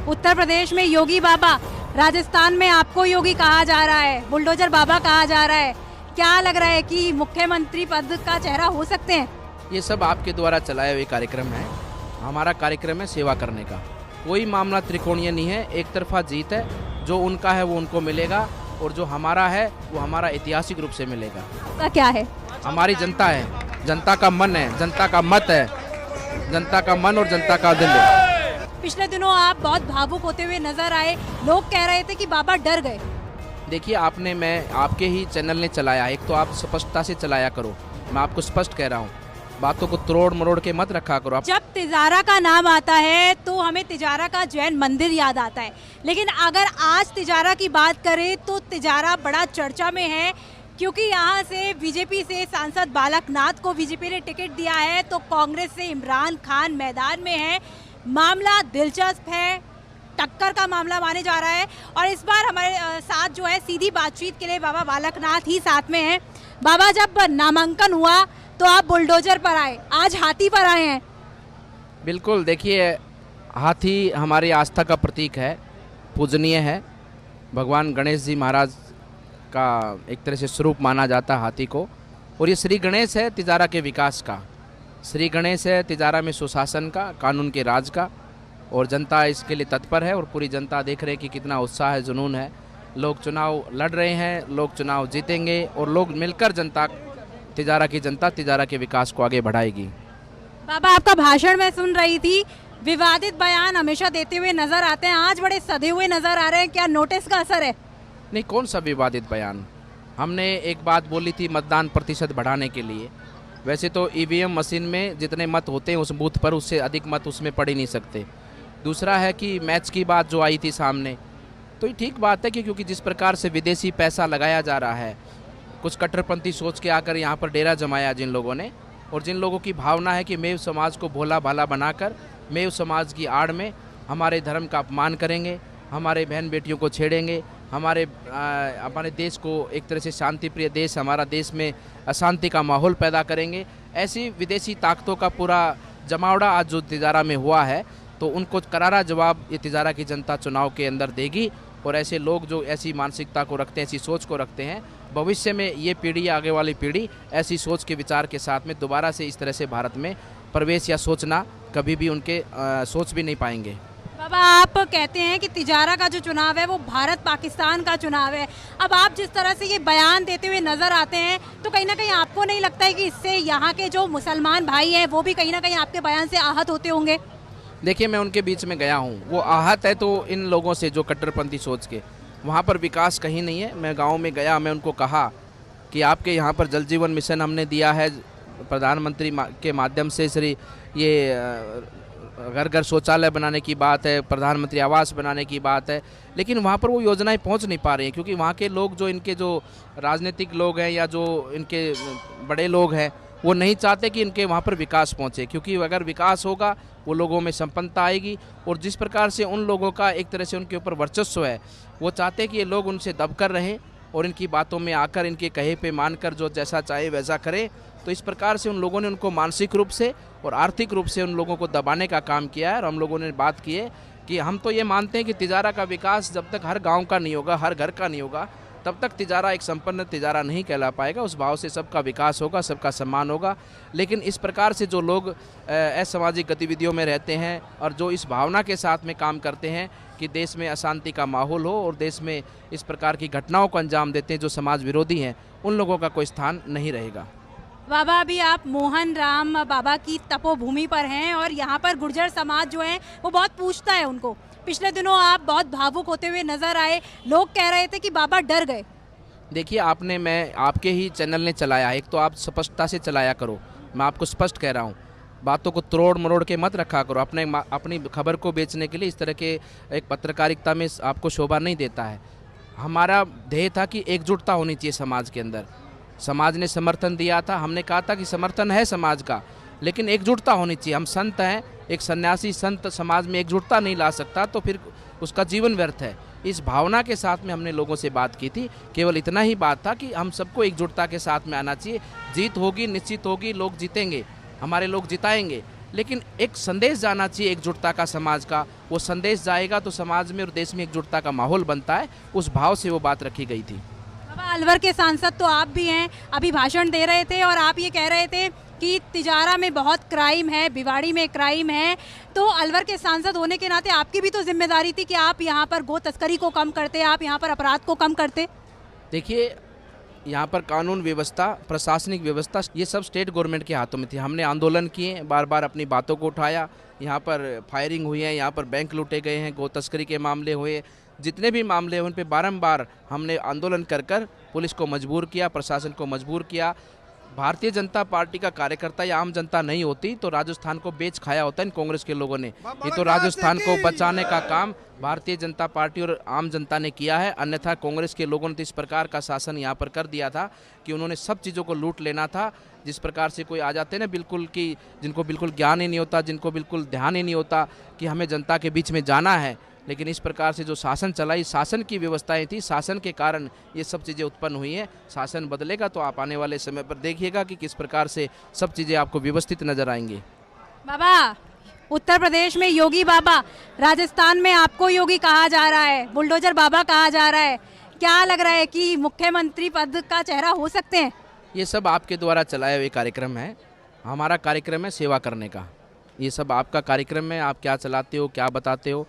उत्तर प्रदेश में योगी बाबा, राजस्थान में आपको योगी कहा जा रहा है, बुलडोजर बाबा कहा जा रहा है। क्या लग रहा है कि मुख्यमंत्री पद का चेहरा हो सकते हैं? ये सब आपके द्वारा चलाए हुए कार्यक्रम है। हमारा कार्यक्रम है सेवा करने का। कोई मामला त्रिकोणीय नहीं है, एक तरफा जीत है। जो उनका है वो उनको मिलेगा और जो हमारा है वो हमारा ऐतिहासिक रूप से मिलेगा। आपका क्या है? हमारी जनता है, जनता का मन है, जनता का मत है, जनता का मन और जनता का दिल है। पिछले दिनों आप बहुत भावुक होते हुए नजर आए, लोग कह रहे थे कि बाबा डर गए। देखिए आपके ही चैनल ने चलाया, एक तो आप स्पष्टता से चलाया करो। मैं आपको स्पष्ट कह रहा हूँ, बातों को तोड़ मरोड़ के मत रखा करो। जब तिजारा का नाम आता है तो हमें तिजारा का जैन मंदिर याद आता है, लेकिन अगर आज तिजारा की बात करें तो तिजारा बड़ा चर्चा में है, क्योंकि यहाँ से बीजेपी से सांसद बालक नाथ को बीजेपी ने टिकट दिया है, तो कांग्रेस से इमरान खान मैदान में है। मामला दिलचस्प है, टक्कर का मामला माने जा रहा है। और इस बार हमारे साथ जो है सीधी बातचीत के लिए बाबा बालक नाथ ही साथ में हैं। बाबा, जब नामांकन हुआ तो आप बुलडोजर पर आए, आज हाथी पर आए हैं। बिल्कुल, देखिए हाथी हमारी आस्था का प्रतीक है, पूजनीय है। भगवान गणेश जी महाराज का एक तरह से स्वरूप माना जाता है हाथी को। और ये श्री गणेश है तिजारा के विकास का, श्री गणेश है तिजारा में सुशासन का, कानून के राज का। और जनता इसके लिए तत्पर है और पूरी जनता देख रहे हैं कि कितना उत्साह है, जुनून है। लोग चुनाव लड़ रहे हैं, लोग चुनाव जीतेंगे और लोग मिलकर तिजारा की जनता तिजारा के विकास को आगे बढ़ाएगी। बाबा, आपका भाषण मैं सुन रही थी, विवादित बयान हमेशा देते हुए नजर आते हैं, आज बड़े सधे हुए नजर आ रहे हैं, क्या नोटिस का असर है? नहीं, कौन सा विवादित बयान? हमने एक बात बोली थी मतदान प्रतिशत बढ़ाने के लिए। वैसे तो ईवीएम मशीन में जितने मत होते हैं उस बूथ पर, उससे अधिक मत उसमें पड़ ही नहीं सकते। दूसरा है कि मैच की बात जो आई थी सामने, तो ये ठीक बात है कि क्योंकि जिस प्रकार से विदेशी पैसा लगाया जा रहा है, कुछ कट्टरपंथी सोच के आकर यहाँ पर डेरा जमाया जिन लोगों ने, और जिन लोगों की भावना है कि मेव समाज को भोला भाला बनाकर मेव समाज की आड़ में हमारे धर्म का अपमान करेंगे, हमारे बहन बेटियों को छेड़ेंगे, हमारे देश को एक तरह से शांति प्रिय देश, हमारा देश में अशांति का माहौल पैदा करेंगे, ऐसी विदेशी ताकतों का पूरा जमावड़ा आज जो तिजारा में हुआ है, तो उनको करारा जवाब ये तिजारा की जनता चुनाव के अंदर देगी। और ऐसे लोग जो ऐसी मानसिकता को रखते हैं, ऐसी सोच को रखते हैं, भविष्य में ये पीढ़ी, आगे वाली पीढ़ी ऐसी सोच के विचार के साथ में दोबारा से इस तरह से भारत में प्रवेश या सोचना कभी भी उनके सोच भी नहीं पाएंगे। बाबा, आप कहते हैं कि तिजारा का जो चुनाव है वो भारत पाकिस्तान का चुनाव है। अब आप जिस तरह से ये बयान देते हुए नजर आते हैं, तो कहीं ना कहीं आपको नहीं लगता है कि इससे यहाँ के जो मुसलमान भाई हैं वो भी कहीं ना कहीं आपके बयान से आहत होते होंगे? देखिए, मैं उनके बीच में गया हूँ, वो आहत है तो इन लोगों से जो कट्टरपंथी सोच के, वहाँ पर विकास कहीं नहीं है। मैं गांव में गया, मैं उनको कहा कि आपके यहाँ पर जल जीवन मिशन हमने दिया है प्रधानमंत्री के माध्यम से, ये घर घर शौचालय बनाने की बात है, प्रधानमंत्री आवास बनाने की बात है, लेकिन वहाँ पर वो योजनाएं पहुँच नहीं पा रही हैं, क्योंकि वहाँ के लोग, जो इनके जो राजनीतिक लोग हैं या जो इनके बड़े लोग हैं, वो नहीं चाहते कि इनके वहाँ पर विकास पहुँचे, क्योंकि अगर विकास होगा वो लोगों में संपन्नता आएगी। और जिस प्रकार से उन लोगों का एक तरह से उनके ऊपर वर्चस्व है, वो चाहते हैं कि ये लोग उनसे दबकर रहें और इनकी बातों में आकर, इनके कहे पे मानकर जो जैसा चाहे वैसा करें। तो इस प्रकार से उन लोगों ने उनको मानसिक रूप से और आर्थिक रूप से उन लोगों को दबाने का काम किया है। और हम लोगों ने बात की है कि हम तो ये मानते हैं कि तिजारा का विकास जब तक हर गाँव का नहीं होगा, हर घर का नहीं होगा, तब तक तिजारा एक संपन्न तिजारा नहीं कहला पाएगा। उस भाव से सबका विकास होगा, सबका सम्मान होगा। लेकिन इस प्रकार से जो लोग असामाजिक गतिविधियों में रहते हैं और जो इस भावना के साथ में काम करते हैं कि देश में अशांति का माहौल हो और देश में इस प्रकार की घटनाओं को अंजाम देते हैं जो समाज विरोधी हैं, उन लोगों का कोई स्थान नहीं रहेगा। बाबा, अभी आप मोहन राम बाबा की तपोभूमि पर हैं और यहाँ पर गुर्जर समाज जो है वो बहुत पूछता है उनको। पिछले दिनों आप बहुत भावुक होते हुए नजर आए, लोग कह रहे थे कि बाबा डर गए। देखिए, मैं आपके ही चैनल ने चलाया, एक तो आप स्पष्टता से चलाया करो। मैं आपको स्पष्ट कह रहा हूँ, बातों को तोड़ मरोड़ के मत रखा करो। अपनी खबर को बेचने के लिए इस तरह के एक पत्रकारिता में आपको शोभा नहीं देता है। हमारा ध्येय था कि एकजुटता होनी चाहिए समाज के अंदर। समाज ने समर्थन दिया था, हमने कहा था कि समर्थन है समाज का, लेकिन एकजुटता होनी चाहिए। हम संत हैं, एक सन्यासी संत समाज में एकजुटता नहीं ला सकता तो फिर उसका जीवन व्यर्थ है। इस भावना के साथ में हमने लोगों से बात की थी, केवल इतना ही बात था कि हम सबको एकजुटता के साथ में आना चाहिए। जीत होगी, निश्चित होगी, लोग जीतेंगे, हमारे लोग जिताएंगे, लेकिन एक संदेश जाना चाहिए एकजुटता का समाज का। वो संदेश जाएगा तो समाज में और देश में एकजुटता का माहौल बनता है, उस भाव से वो बात रखी गई थी। बाबा, अलवर के सांसद तो आप भी हैं, अभी भाषण दे रहे थे और आप ये कह रहे थे कि तिजारा में बहुत क्राइम है, भिवाड़ी में क्राइम है, तो अलवर के सांसद होने के नाते आपकी भी तो जिम्मेदारी थी कि आप यहाँ पर गो तस्करी को कम करते, आप यहाँ पर अपराध को कम करते। देखिए, यहाँ पर कानून व्यवस्था, प्रशासनिक व्यवस्था, ये सब स्टेट गवर्नमेंट के हाथों में थी। हमने आंदोलन किए, बार बार अपनी बातों को उठाया, यहाँ पर फायरिंग हुई है, यहाँ पर बैंक लूटे गए हैं, गो तस्करी के मामले हुए, जितने भी मामले हैं उन पे बारंबार हमने आंदोलन कर कर पुलिस को मजबूर किया, प्रशासन को मजबूर किया। भारतीय जनता पार्टी का कार्यकर्ता या आम जनता नहीं होती तो राजस्थान को बेच खाया होता इन कांग्रेस के लोगों ने। ये तो राजस्थान को बचाने का काम भारतीय जनता पार्टी और आम जनता ने किया है। अन्यथा कांग्रेस के लोगों ने तो इस प्रकार का शासन यहाँ पर कर दिया था कि उन्होंने सब चीज़ों को लूट लेना था। जिस प्रकार से कोई आ जाते हैं ना बिल्कुल कि जिनको बिल्कुल ज्ञान ही नहीं होता, जिनको बिल्कुल ध्यान ही नहीं होता कि हमें जनता के बीच में जाना है, लेकिन इस प्रकार से जो शासन चलाई, शासन की व्यवस्थाएं थी, शासन के कारण ये सब चीज़ें उत्पन्न हुई हैं। शासन बदलेगा तो आप आने वाले समय पर देखिएगा कि किस प्रकार से सब चीज़ें आपको व्यवस्थित नजर आएंगी। बाबा, उत्तर प्रदेश में योगी बाबा, राजस्थान में आपको योगी कहा जा रहा है, बुलडोजर बाबा कहा जा रहा है, क्या लग रहा है कि मुख्यमंत्री पद का चेहरा हो सकते हैं? ये सब आपके द्वारा चलाए हुए कार्यक्रम है। हमारा कार्यक्रम है सेवा करने का। ये सब आपका कार्यक्रम है, आप क्या चलाते हो, क्या बताते हो।